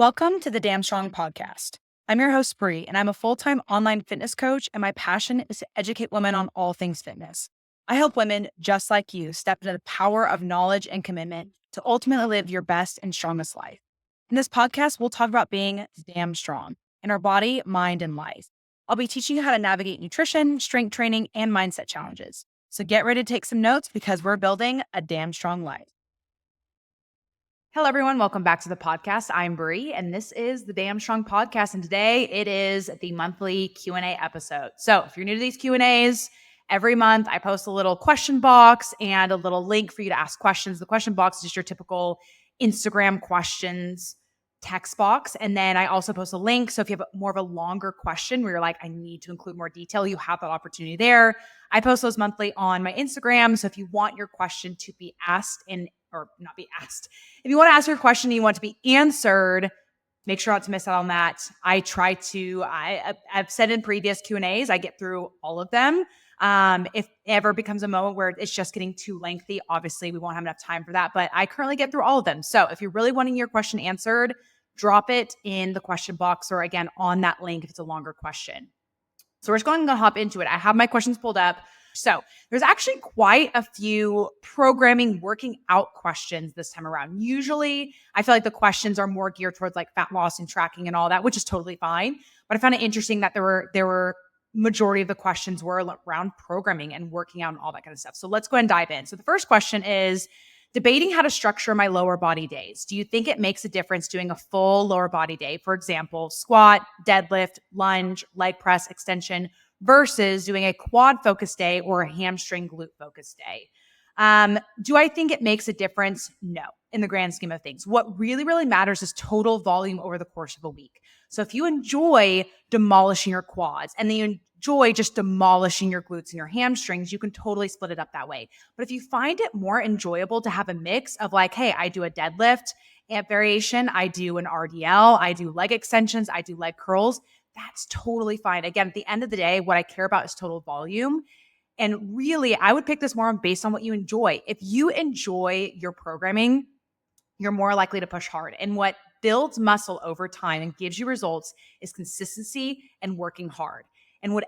Welcome to the Damn Strong podcast. I'm your host, Bree, and I'm a full-time online fitness coach, and my passion is to educate women on all things fitness. I help women just like you step into the power of knowledge and commitment to ultimately live your best and strongest life. In this podcast, we'll talk about being damn strong in our body, mind, and life. I'll be teaching you how to navigate nutrition, strength training, and mindset challenges. So get ready to take some notes because we're building a damn strong life. Hello, everyone. Welcome back to the podcast. I'm Bree, and this is the Damn Strong Podcast. And today it is the monthly Q&A episode. So if you're new to these Q&As, every month I post a little question box and a little link for you to ask questions. The question box is just your typical Instagram questions text box. And then I also post a link. So if you have more of a longer question where you're like, I need to include more detail, you have that opportunity there. I post those monthly on my Instagram. So if you want your question to be asked or not be asked, if you want to ask your question and you want to be answered, make sure not to miss out on that. I've said in previous Q&As, I get through all of them. If ever becomes a moment where it's just getting too lengthy, obviously we won't have enough time for that, but I currently get through all of them. So if you're really wanting your question answered, drop it in the question box or again, on that link if it's a longer question. So we're just going to hop into it. I have my questions pulled up. So there's actually quite a few programming working out questions this time around. Usually I feel like the questions are more geared towards like fat loss and tracking and all that, which is totally fine. But I found it interesting that there were majority of the questions were around programming and working out and all that kind of stuff. So let's go ahead and dive in. So the first question is debating how to structure my lower body days. Do you think it makes a difference doing a full lower body day? For example, squat, deadlift, lunge, leg press, extension, versus doing a quad focused day or a hamstring glute focused day. Do I think it makes a difference? No, in the grand scheme of things. What really, really matters is total volume over the course of a week. So if you enjoy demolishing your quads and then you enjoy just demolishing your glutes and your hamstrings, you can totally split it up that way. But if you find it more enjoyable to have a mix of like, hey, I do a deadlift amp variation, I do an RDL, I do leg extensions, I do leg curls, that's totally fine. Again, at the end of the day, what I care about is total volume. And really, I would pick this more based on what you enjoy. If you enjoy your programming, you're more likely to push hard. And what builds muscle over time and gives you results is consistency and working hard. And when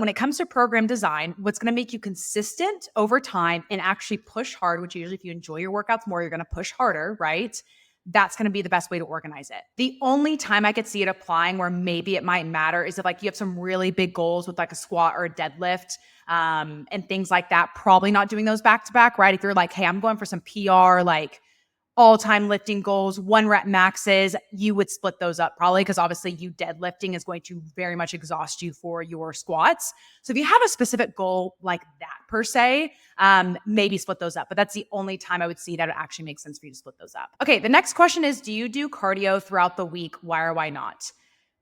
it comes to program design, what's going to make you consistent over time and actually push hard, which usually if you enjoy your workouts more, you're going to push harder, right? That's going to be the best way to organize it. The only time I could see it applying where maybe it might matter is if like you have some really big goals with like a squat or a deadlift and things like that, probably not doing those back to back, right? If you're like, hey, I'm going for some PR, like all-time lifting goals, 1 rep maxes, you would split those up probably because obviously you deadlifting is going to very much exhaust you for your squats. So if you have a specific goal like that per se, maybe split those up. But that's the only time I would see that it actually makes sense for you to split those up. Okay, the next question is, do you do cardio throughout the week? Why or why not?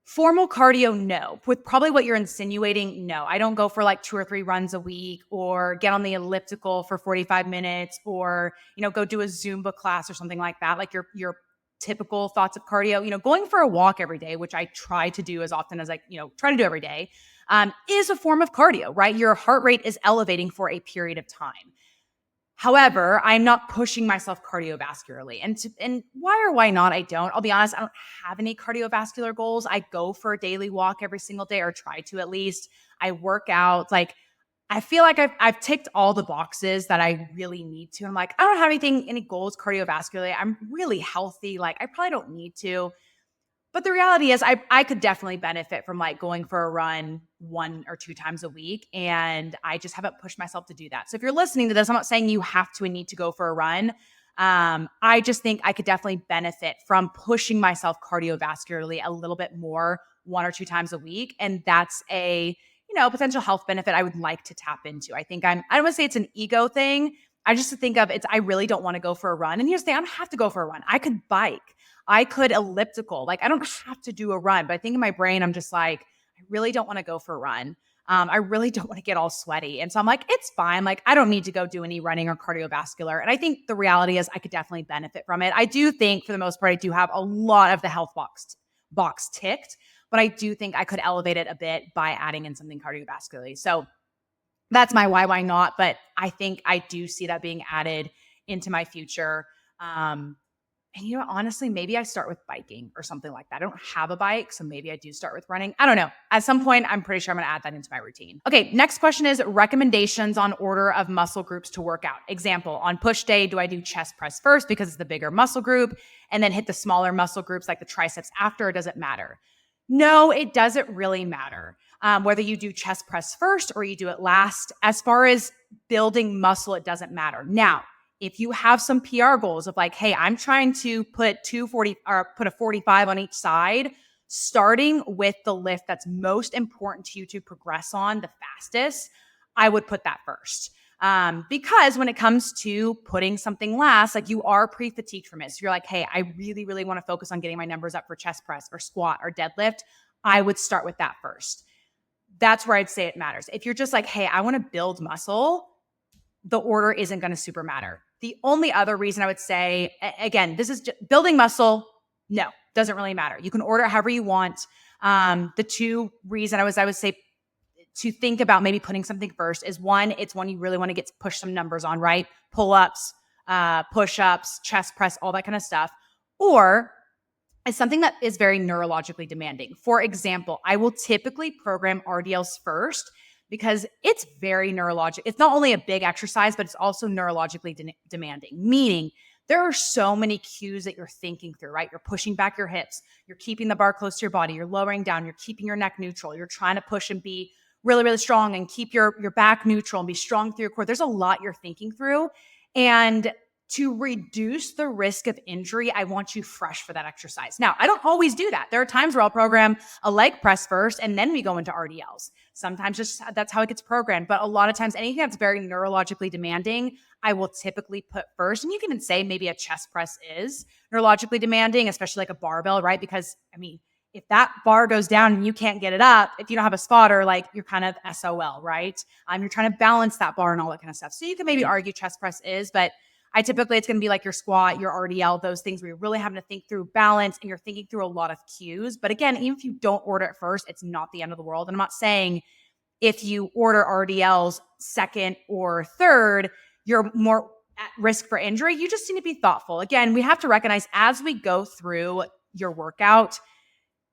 Formal cardio, no. With probably what you're insinuating, no. I don't go for like 2 or 3 runs a week or get on the elliptical for 45 minutes or, go do a Zumba class or something like that. Like your typical thoughts of cardio, going for a walk every day, which I try to do as often as I, try to do every day, is a form of cardio, right? Your heart rate is elevating for a period of time. However, I'm not pushing myself cardiovascularly. And why or why not, I don't. I'll be honest, I don't have any cardiovascular goals. I go for a daily walk every single day or try to at least. I work out. Like, I feel like I've ticked all the boxes that I really need to. I'm like, I don't have any goals cardiovascularly. I'm really healthy. Like, I probably don't need to. But the reality is I could definitely benefit from like going for a run 1 or 2 times a week. And I just haven't pushed myself to do that. So if you're listening to this, I'm not saying you have to and need to go for a run. I just think I could definitely benefit from pushing myself cardiovascularly a little bit more 1 or 2 times a week. And that's a, potential health benefit I would like to tap into. I think I don't want to say it's an ego thing. I just think of I really don't want to go for a run. And here's the thing, I don't have to go for a run. I could bike. I could elliptical. Like, I don't have to do a run, but I think in my brain, I'm just like, I really don't want to go for a run. I really don't want to get all sweaty. And so I'm like, it's fine. Like, I don't need to go do any running or cardiovascular. And I think the reality is I could definitely benefit from it. I do think for the most part, I do have a lot of the health box ticked, but I do think I could elevate it a bit by adding in something cardiovascularly. So that's my why not. But I think I do see that being added into my future. And honestly, maybe I start with biking or something like that. I don't have a bike, so maybe I do start with running. I don't know. At some point, I'm pretty sure I'm going to add that into my routine. Okay, next question is recommendations on order of muscle groups to work out. Example, on push day, do I do chest press first because it's the bigger muscle group and then hit the smaller muscle groups like the triceps after, or does it matter? No, it doesn't really matter. Whether you do chest press first or you do it last, as far as building muscle, it doesn't matter. Now, if you have some PR goals of like, hey, I'm trying to put 240 or put a 45 on each side, starting with the lift that's most important to you to progress on the fastest, I would put that first. Because when it comes to putting something last, like you are pre-fatigued from it. So you're like, hey, I really, really want to focus on getting my numbers up for chest press or squat or deadlift. I would start with that first. That's where I'd say it matters. If you're just like, hey, I want to build muscle, the order isn't going to super matter. The only other reason I would say, again, this is just building muscle. No, doesn't really matter. You can order it however you want. The two reason I would say to think about maybe putting something first is one, it's one you really want to get to push some numbers on, right? Pull-ups, push-ups, chest press, all that kind of stuff. Or it's something that is very neurologically demanding. For example, I will typically program RDLs first because it's very neurologic. It's not only a big exercise, but it's also neurologically demanding, meaning there are so many cues that you're thinking through, right? You're pushing back your hips. You're keeping the bar close to your body. You're lowering down. You're keeping your neck neutral. You're trying to push and be really, really strong and keep your back neutral and be strong through your core. There's a lot you're thinking through. And to reduce the risk of injury, I want you fresh for that exercise. Now, I don't always do that. There are times where I'll program a leg press first and then we go into RDLs. Sometimes just that's how it gets programmed. But a lot of times, anything that's very neurologically demanding, I will typically put first. And you can even say maybe a chest press is neurologically demanding, especially like a barbell, right? Because, I mean, if that bar goes down and you can't get it up, if you don't have a spotter, like you're kind of SOL, right? You're trying to balance that bar and all that kind of stuff. So you can maybe argue chest press is, but it's going to be like your squat, your RDL, those things where you're really having to think through balance and you're thinking through a lot of cues. But again, even if you don't order it first, it's not the end of the world. And I'm not saying if you order RDLs second or third, you're more at risk for injury. You just need to be thoughtful. Again, we have to recognize as we go through your workout,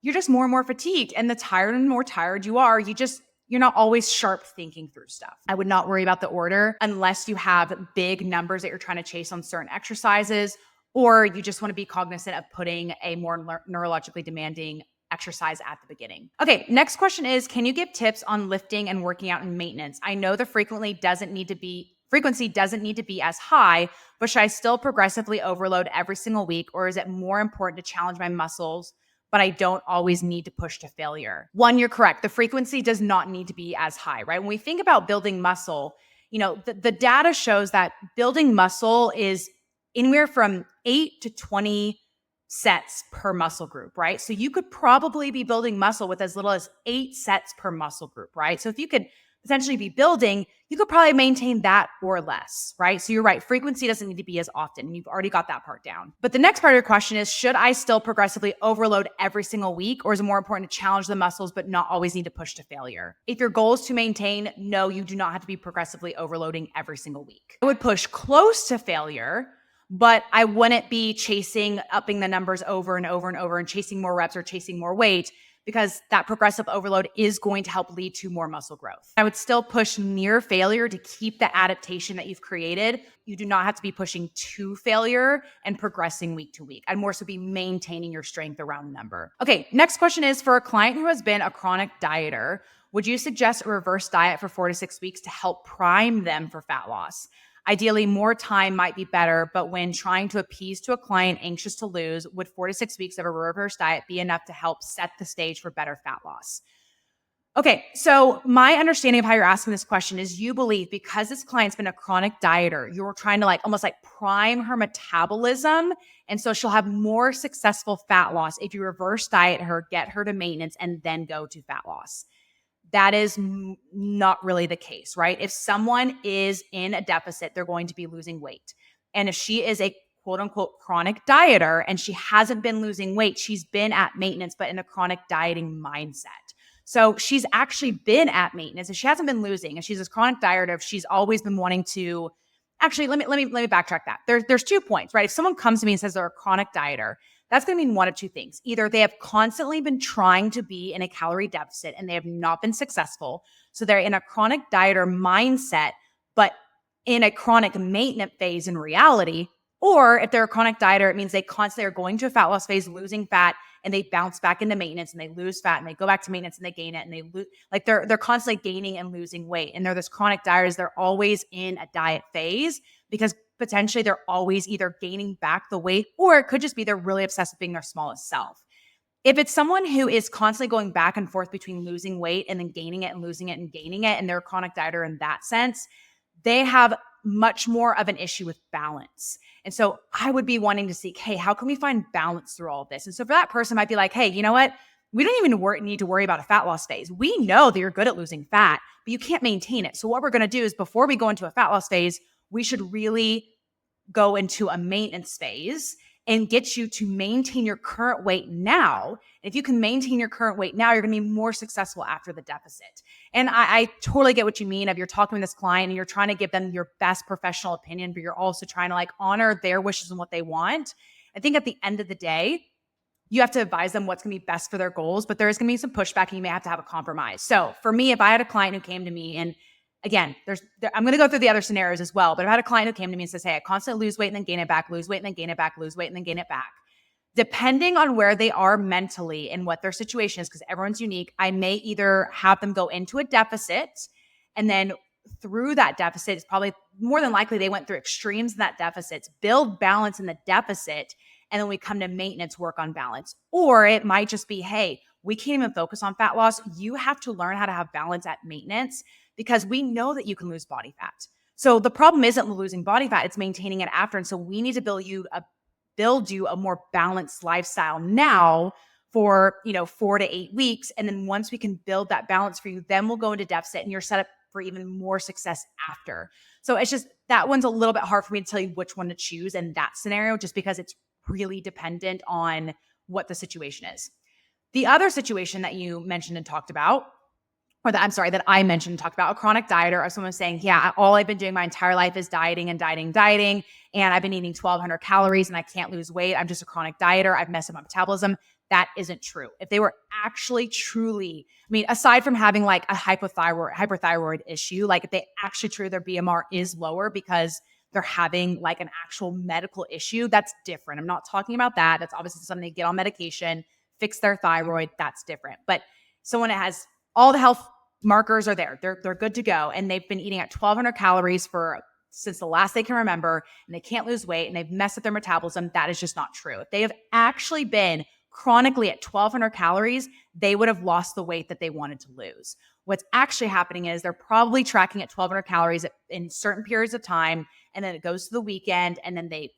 you're just more and more fatigued. And the tired and more tired you are, you're not always sharp thinking through stuff. I would not worry about the order unless you have big numbers that you're trying to chase on certain exercises, or you just want to be cognizant of putting a more neurologically demanding exercise at the beginning. Okay, next question is, can you give tips on lifting and working out and maintenance? I know the frequency doesn't need to be as high, but should I still progressively overload every single week, or is it more important to challenge my muscles but I don't always need to push to failure? One, you're correct. The frequency does not need to be as high, right? When we think about building muscle, the data shows that building muscle is anywhere from 8 to 20 sets per muscle group, right? So you could probably be building muscle with as little as 8 sets per muscle group, right? So if you could potentially be building, you could probably maintain that or less, right? So you're right. Frequency doesn't need to be as often. And you've already got that part down. But the next part of your question is, should I still progressively overload every single week, or is it more important to challenge the muscles, but not always need to push to failure? If your goal is to maintain, no, you do not have to be progressively overloading every single week. I would push close to failure, but I wouldn't be chasing upping the numbers over and over and over and chasing more reps or chasing more weight, because that progressive overload is going to help lead to more muscle growth. I would still push near failure to keep the adaptation that you've created. You do not have to be pushing to failure and progressing week to week. I'd more so be maintaining your strength around the number. Okay, next question is, for a client who has been a chronic dieter, would you suggest a reverse diet for 4 to 6 weeks to help prime them for fat loss? Ideally, more time might be better, but when trying to appease to a client anxious to lose, would 4 to 6 weeks of a reverse diet be enough to help set the stage for better fat loss? Okay, so my understanding of how you're asking this question is, you believe because this client's been a chronic dieter, you're trying to almost prime her metabolism, and so she'll have more successful fat loss if you reverse diet her, get her to maintenance, and then go to fat loss. That is not really the case, right? If someone is in a deficit, they're going to be losing weight. And if she is a quote unquote chronic dieter and she hasn't been losing weight, she's been at maintenance, but in a chronic dieting mindset. So she's actually been at maintenance and she hasn't been losing. And she's this chronic dieter. She's always been wanting to actually, let me backtrack that. There's 2 points, right? If someone comes to me and says they're a chronic dieter, that's going to mean one of two things. Either they have constantly been trying to be in a calorie deficit and they have not been successful. So they're in a chronic dieter mindset, but in a chronic maintenance phase in reality. Or if they're a chronic dieter, it means they constantly are going to a fat loss phase, losing fat, and they bounce back into maintenance and they lose fat and they go back to maintenance and they gain it and they lose, like they're constantly gaining and losing weight. And they're this chronic dieters, they're always in a diet phase because potentially they're always either gaining back the weight, or it could just be they're really obsessed with being their smallest self. If it's someone who is constantly going back and forth between losing weight and then gaining it and losing it and gaining it, and they're a chronic dieter in that sense, they have much more of an issue with balance. And so I would be wanting to seek, hey, how can we find balance through all of this? And so for that person, I might be like, hey, you know what? We don't even need to worry about a fat loss phase. We know that you're good at losing fat, but you can't maintain it. So what we're going to do is before we go into a fat loss phase, we should really go into a maintenance phase and get you to maintain your current weight now. If you can maintain your current weight now, you're going to be more successful after the deficit. And I totally get what you mean. If you're talking with this client and you're trying to give them your best professional opinion, but you're also trying to like honor their wishes and what they want. I think at the end of the day, you have to advise them what's going to be best for their goals, but there is going to be some pushback and you may have to have a compromise. So for me, if I had a client who came to me and again, I'm going to go through the other scenarios as well, but if I had a client who came to me and says, hey, I constantly lose weight and then gain it back, lose weight and then gain it back, lose weight and then gain it back. Depending on where they are mentally and what their situation is, because everyone's unique, I may either have them go into a deficit and then through that deficit, it's probably more than likely they went through extremes in that deficit, build balance in the deficit, and then we come to maintenance, work on balance. Or it might just be, hey, we can't even focus on fat loss. You have to learn how to have balance at maintenance because we know that you can lose body fat. So the problem isn't losing body fat, it's maintaining it after. And so we need to build you a more balanced lifestyle now for 4 to 8 weeks. And then once we can build that balance for you, then we'll go into deficit and you're set up for even more success after. So it's just, that one's a little bit hard for me to tell you which one to choose in that scenario, just because it's really dependent on what the situation is. The other situation that you mentioned and talked about, that I mentioned and talked about, a chronic dieter, or someone saying, yeah, all I've been doing my entire life is dieting, and I've been eating 1,200 calories and I can't lose weight. I'm just a chronic dieter. I've messed up my metabolism. That isn't true. If they were actually truly, aside from having like a hyperthyroid issue, like if they actually their BMR is lower because they're having like an actual medical issue, that's different. I'm not talking about that. That's obviously something they get on medication, fix their thyroid. That's different. But someone that has all the health markers are there. They're good to go. And they've been eating at 1,200 calories since the last they can remember, and they can't lose weight and they've messed up their metabolism. That is just not true. If they have actually been chronically at 1,200 calories, they would have lost the weight that they wanted to lose. What's actually happening is they're probably tracking at 1,200 calories in certain periods of time, and then it goes to the weekend, and then they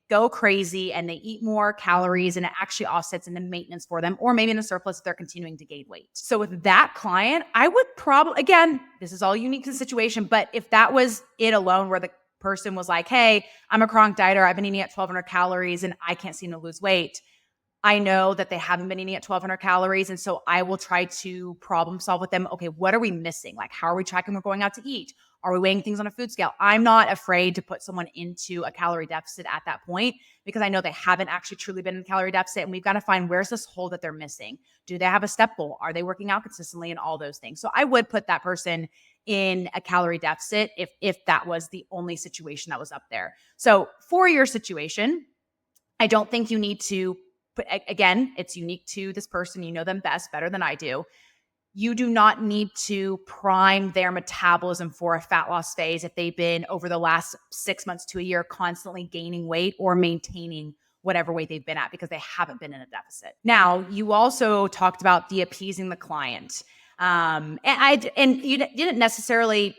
go crazy and they eat more calories, and it actually offsets into maintenance for them, or maybe in a surplus if they're continuing to gain weight. So with that client, I would probably, again, this is all unique to the situation, but if that was it alone, where the person was like, hey, I'm a chronic dieter, I've been eating at 1,200 calories and I can't seem to lose weight, I know that they haven't been eating at 1,200 calories. And so I will try to problem solve with them. Okay, what are we missing? Like, how are we tracking we're going out to eat? Are we weighing things on a food scale? I'm not afraid to put someone into a calorie deficit at that point, because I know they haven't actually truly been in a calorie deficit. And we've got to find, where's this hole that they're missing? Do they have a step goal? Are they working out consistently, and all those things? So I would put that person in a calorie deficit if that was the only situation that was up there. So for your situation, I don't think you need to, but again, it's unique to this person. You know them better than I do. You do not need to prime their metabolism for a fat loss phase if they've been over the last 6 months to a year constantly gaining weight or maintaining whatever weight they've been at, because they haven't been in a deficit. Now, you also talked about the appeasing the client. And you didn't necessarily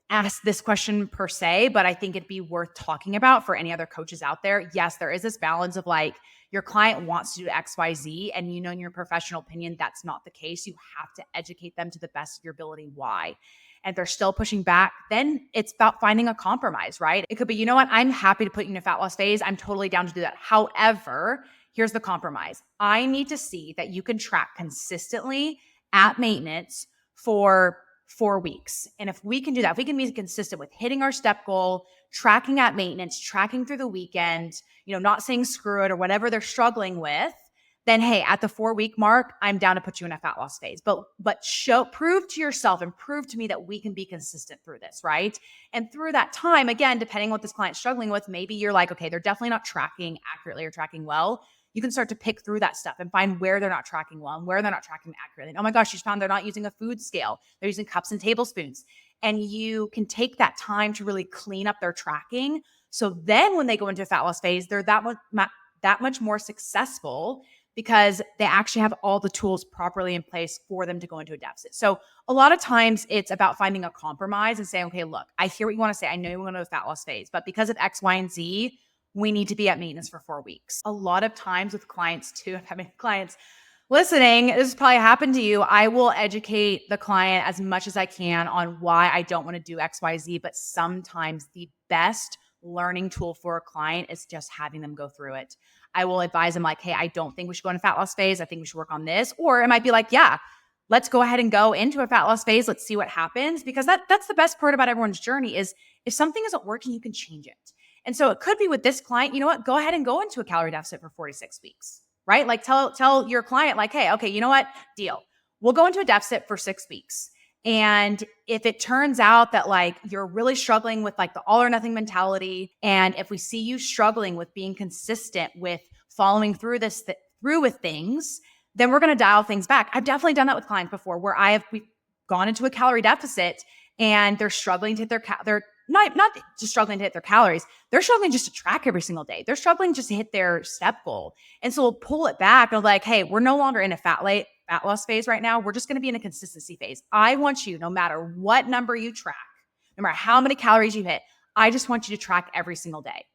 ask this question per se, but I think it'd be worth talking about for any other coaches out there. Yes, there is this balance of like, your client wants to do X, Y, Z, and in your professional opinion, that's not the case. You have to educate them to the best of your ability why. And if they're still pushing back, then it's about finding a compromise, right? It could be, you know what, I'm happy to put you in a fat loss phase. I'm totally down to do that. However, here's the compromise. I need to see that you can track consistently at maintenance for 4 weeks. And if we can do that, if we can be consistent with hitting our step goal, tracking at maintenance, tracking through the weekend, not saying screw it or whatever they're struggling with, then hey, at the 4 week mark, I'm down to put you in a fat loss phase. But prove to yourself and prove to me that we can be consistent through this, right? And through that time, again, depending on what this client's struggling with, maybe you're like, okay, they're definitely not tracking accurately or tracking well. You can start to pick through that stuff and find where they're not tracking well and where they're not tracking accurately. And oh my gosh, she's found they're not using a food scale. They're using cups and tablespoons. And you can take that time to really clean up their tracking. So then when they go into a fat loss phase, they're that much more successful because they actually have all the tools properly in place for them to go into a deficit. So a lot of times it's about finding a compromise and saying, okay, look, I hear what you want to say. I know you want to go to a fat loss phase, but because of X, Y, and Z, we need to be at maintenance for 4 weeks. A lot of times with clients too, if having clients listening, this has probably happened to you. I will educate the client as much as I can on why I don't want to do X, Y, Z, but sometimes the best learning tool for a client is just having them go through it. I will advise them like, hey, I don't think we should go into a fat loss phase. I think we should work on this. Or it might be like, yeah, let's go ahead and go into a fat loss phase. Let's see what happens. Because that's the best part about everyone's journey is if something isn't working, you can change it. And so it could be with this client, you know what? Go ahead and go into a calorie deficit for 46 weeks, right? Like tell your client like, hey, okay, you know what? Deal. We'll go into a deficit for 6 weeks. And if it turns out that like you're really struggling with like the all or nothing mentality, and if we see you struggling with being consistent with following through through with things, then we're going to dial things back. I've definitely done that with clients before where we've gone into a calorie deficit and they're struggling to hit they're not just struggling to hit their calories. They're struggling just to track every single day. They're struggling just to hit their step goal. And so we'll pull it back and like, hey, we're no longer in a fat loss phase right now. We're just going to be in a consistency phase. I want you, no matter what number you track, no matter how many calories you hit, I just want you to track every single day.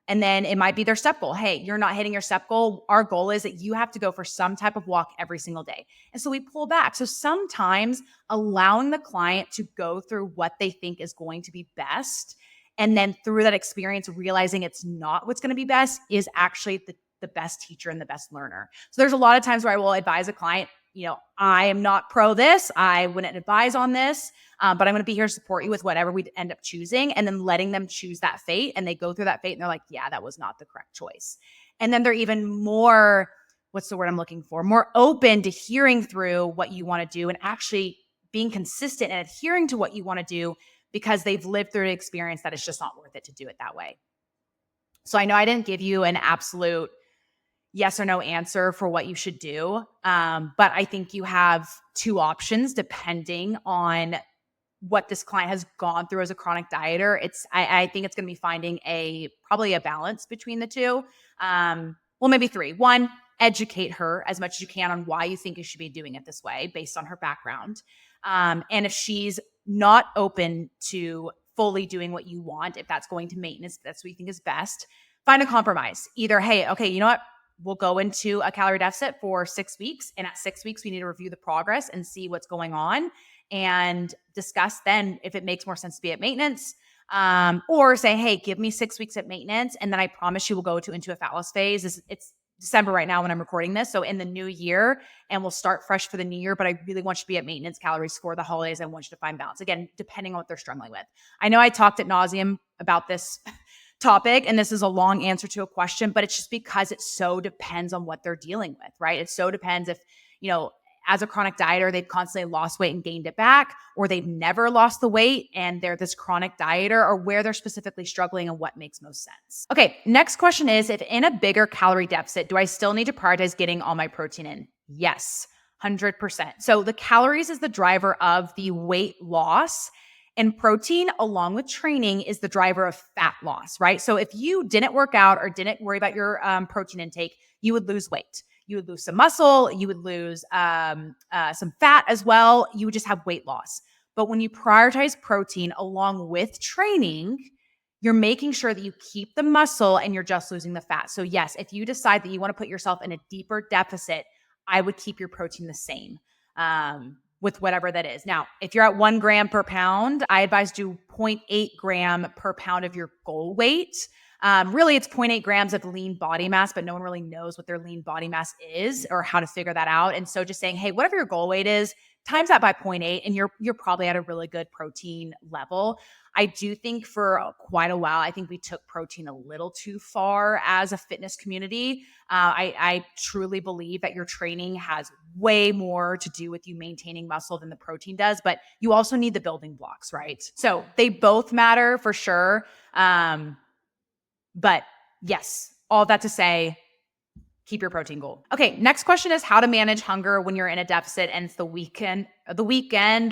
And then it might be their step goal. Hey, you're not hitting your step goal. Our goal is that you have to go for some type of walk every single day. And so we pull back. So sometimes allowing the client to go through what they think is going to be best, and then through that experience, realizing it's not what's going to be best is actually the best teacher and the best learner. So there's a lot of times where I will advise a client, I am not pro this. I wouldn't advise on this, but I'm going to be here to support you with whatever we end up choosing, and then letting them choose that fate. And they go through that fate and they're like, yeah, that was not the correct choice. And then they're even more, what's the word I'm looking for? More open to hearing through what you want to do and actually being consistent and adhering to what you want to do because they've lived through an experience that it's just not worth it to do it that way. So I know I didn't give you an absolute yes or no answer for what you should do. But I think you have two options depending on what this client has gone through as a chronic dieter. I think it's going to be finding probably a balance between the two. Well, maybe three. One, educate her as much as you can on why you think you should be doing it this way based on her background. And if she's not open to fully doing what you want, if that's going to maintenance, if that's what you think is best, find a compromise. Either, hey, okay, you know what? We'll go into a calorie deficit for 6 weeks. And at 6 weeks, we need to review the progress and see what's going on and discuss then if it makes more sense to be at maintenance, or say, hey, give me 6 weeks at maintenance. And then I promise you we'll go into a fat loss phase. It's December right now when I'm recording this. So in the new year, and we'll start fresh for the new year, but I really want you to be at maintenance calories for the holidays. I want you to find balance. Again, depending on what they're struggling with. I know I talked ad nauseum about this topic, and this is a long answer to a question, but it's just because it so depends on what they're dealing with, right? It so depends if, as a chronic dieter, they've constantly lost weight and gained it back, or they've never lost the weight and they're this chronic dieter, or where they're specifically struggling and what makes most sense. Okay, next question is, if in a bigger calorie deficit, do I still need to prioritize getting all my protein in? Yes, 100%. So the calories is the driver of the weight loss, and protein, along with training, is the driver of fat loss, right? So if you didn't work out or didn't worry about your protein intake, you would lose weight. You would lose some muscle. You would lose some fat as well. You would just have weight loss. But when you prioritize protein along with training, you're making sure that you keep the muscle and you're just losing the fat. So yes, if you decide that you want to put yourself in a deeper deficit, I would keep your protein the same. With whatever that is. Now, if you're at 1 gram per pound, I advise do 0.8 gram per pound of your goal weight. Really, it's 0.8 grams of lean body mass, but no one really knows what their lean body mass is or how to figure that out. And so just saying, hey, whatever your goal weight is, times that by zero point 0.8 and you're probably at a really good protein level. I do think for quite a while, I think we took protein a little too far as a fitness community. I truly believe that your training has way more to do with you maintaining muscle than the protein does, but you also need the building blocks, right? So they both matter for sure. But yes, all that to say, keep your protein goal. Okay, next question is how to manage hunger when you're in a deficit and it's the weekend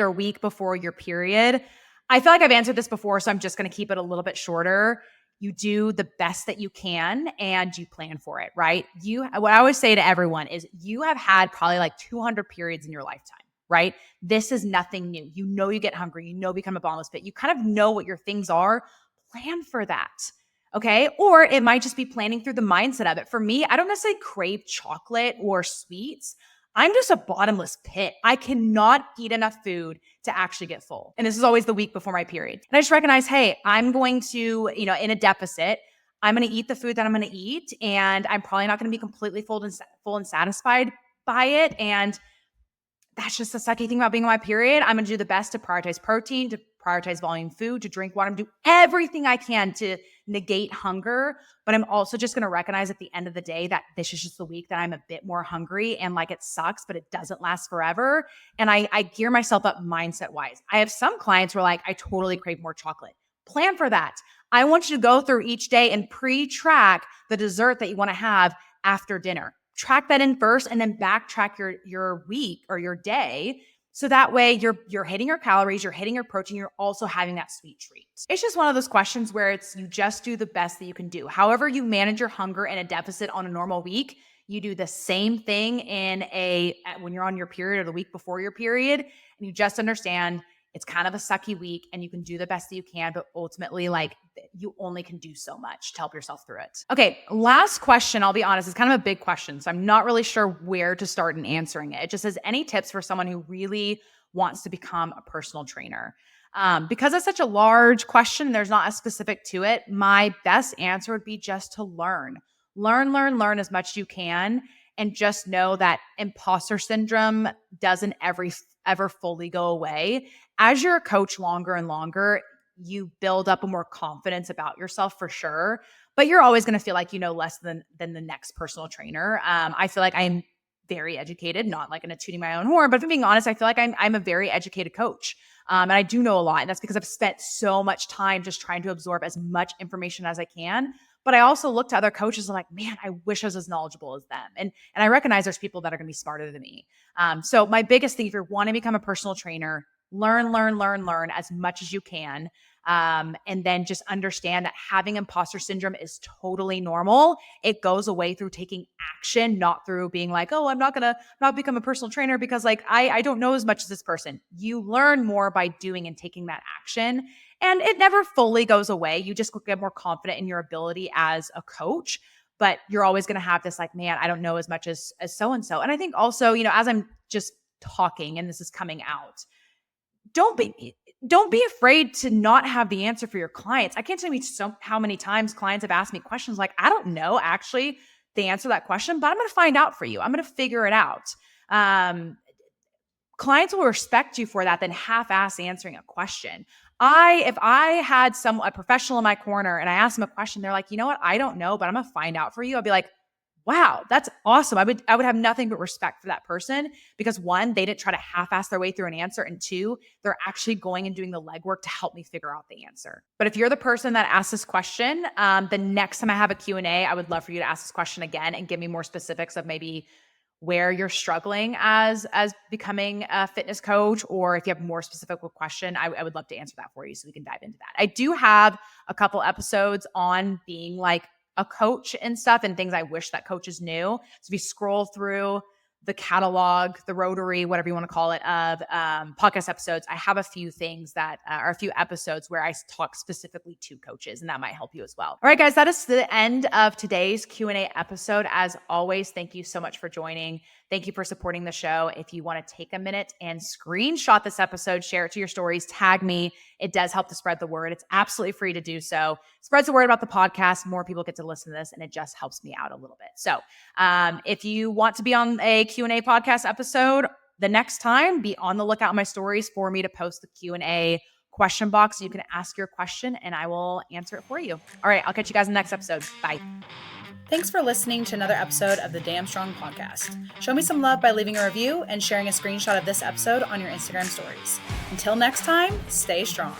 or week before your period. I feel like I've answered this before, so I'm just going to keep it a little bit shorter. You do the best that you can and you plan for it, right? What I always say to everyone is you have had probably like 200 periods in your lifetime, right? This is nothing new. You know, you get hungry, you know, become a bottomless pit. You kind of know what your things are. Plan for that. Okay. Or it might just be planning through the mindset of it. For me, I don't necessarily crave chocolate or sweets. I'm just a bottomless pit. I cannot eat enough food to actually get full. And this is always the week before my period. And I just recognize, hey, I'm going to, in a deficit, I'm going to eat the food that I'm going to eat. And I'm probably not going to be completely full and satisfied by it. And that's just the sucky thing about being on my period. I'm going to do the best to prioritize protein, to prioritize volume food, to drink water, do everything I can to negate hunger. But I'm also just going to recognize at the end of the day that this is just the week that I'm a bit more hungry and like it sucks, but it doesn't last forever. And I gear myself up mindset wise. I have some clients who are like, I totally crave more chocolate. Plan for that. I want you to go through each day and pre-track the dessert that you want to have after dinner. Track that in first and then backtrack your week or your day. So that way you're hitting your calories, you're hitting your protein, you're also having that sweet treat. It's just one of those questions where you just do the best that you can do. However you manage your hunger in a deficit on a normal week, you do the same thing when you're on your period or the week before your period, and you just understand it's kind of a sucky week and you can do the best that you can, but ultimately you only can do so much to help yourself through it. Okay, last question, I'll be honest, it's kind of a big question. So I'm not really sure where to start in answering it. It just says, any tips for someone who really wants to become a personal trainer? Because it's such a large question, there's not a specific to it. My best answer would be just to learn as much as you can. And just know that imposter syndrome doesn't ever fully go away. As you're a coach longer and longer, you build up a more confidence about yourself for sure, but you're always going to feel like you know less than the next personal trainer. I feel like I'm very educated, not like in a tooting my own horn, but if I'm being honest, I feel like I'm a very educated coach. And I do know a lot. And that's because I've spent so much time just trying to absorb as much information as I can. But I also look to other coaches and I'm like, man, I wish I was as knowledgeable as them. And I recognize there's people that are going to be smarter than me. So my biggest thing, if you want to become a personal trainer, learn as much as you can. And then just understand that having imposter syndrome is totally normal. It goes away through taking action, not through being like, oh, I'm not become a personal trainer because like, I don't know as much as this person. You learn more by doing and taking that action. And it never fully goes away. You just get more confident in your ability as a coach, but you're always going to have this like, man, I don't know as much as so-and-so. And I think also, as I'm just talking and this is coming out, don't be afraid to not have the answer for your clients. I can't tell you how many times clients have asked me questions like, I don't know actually the answer to that question, but I'm going to find out for you. I'm going to figure it out. Clients will respect you for that than half-ass answering a question. If I had a professional in my corner and I asked them a question, they're like, you know what? I don't know, but I'm going to find out for you. I'll be like, wow, that's awesome. I would have nothing but respect for that person because one, they didn't try to half-ass their way through an answer. And two, they're actually going and doing the legwork to help me figure out the answer. But if you're the person that asked this question, the next time I have a Q&A, I would love for you to ask this question again and give me more specifics of maybe where you're struggling as becoming a fitness coach, or if you have more specific question, I would love to answer that for you so we can dive into that. I do have a couple episodes on being like a coach and stuff and things I wish that coaches knew. So if you scroll through the catalog, the rotary, whatever you want to call it, of podcast episodes, I have a few things that are a few episodes where I talk specifically to coaches, and that might help you as well. All right, guys, that is the end of today's Q&A episode. As always, thank you so much for joining. Thank you for supporting the show. If you want to take a minute and screenshot this episode, share it to your stories, tag me. It does help to spread the word. It's absolutely free to do so. Spreads the word about the podcast. More people get to listen to this, and it just helps me out a little bit. So if you want to be on a Q&A podcast episode, the next time, be on the lookout in my stories for me to post the Q&A question box. You can ask your question and I will answer it for you. All right, I'll catch you guys in the next episode. Bye. Thanks for listening to another episode of the Damn Strong Podcast. Show me some love by leaving a review and sharing a screenshot of this episode on your Instagram stories. Until next time, stay strong.